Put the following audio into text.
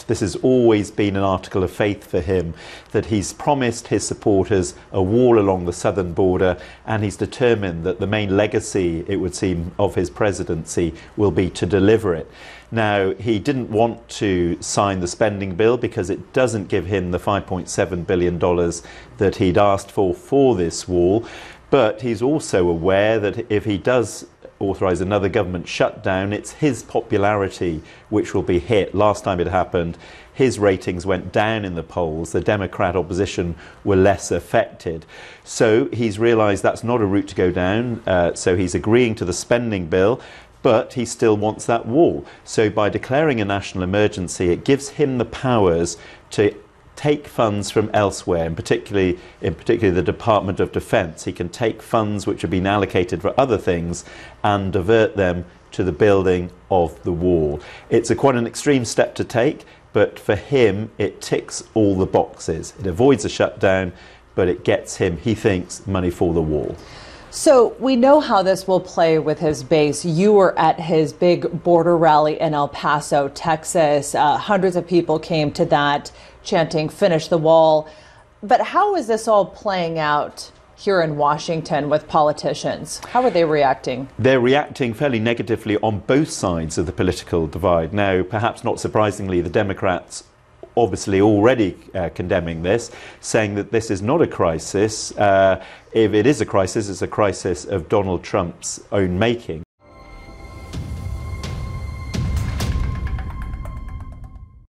This has always been an article of faith for him, that he's promised his supporters a wall along the southern border, and he's determined that the main legacy, it would seem, of his presidency will be to deliver it. Now, he didn't want to sign the spending bill because it doesn't give him the $5.7 billion that he'd asked for this wall, but he's also aware that if he does authorise another government shutdown, it's his popularity which will be hit. Last time it happened, his ratings went down in the polls. The Democrat opposition were less affected. So he's realised that's not a route to go down, so he's agreeing to the spending bill, but he still wants that wall. So by declaring a national emergency, it gives him the powers to take funds from elsewhere, in particularly the Department of Defence. He can take funds which have been allocated for other things and divert them to the building of the wall. It's quite an extreme step to take, but for him it ticks all the boxes. It avoids a shutdown, but it gets him, he thinks, money for the wall. So we know how this will play with his base. You were at his big border rally in El Paso, Texas. Hundreds of people came to that, chanting, "Finish the wall." But how is this all playing out here in Washington with politicians? How are they reacting? They're reacting fairly negatively on both sides of the political divide. Now, perhaps not surprisingly, the Democrats obviously already condemning this, saying that this is not a crisis. If it is a crisis, it's a crisis of Donald Trump's own making.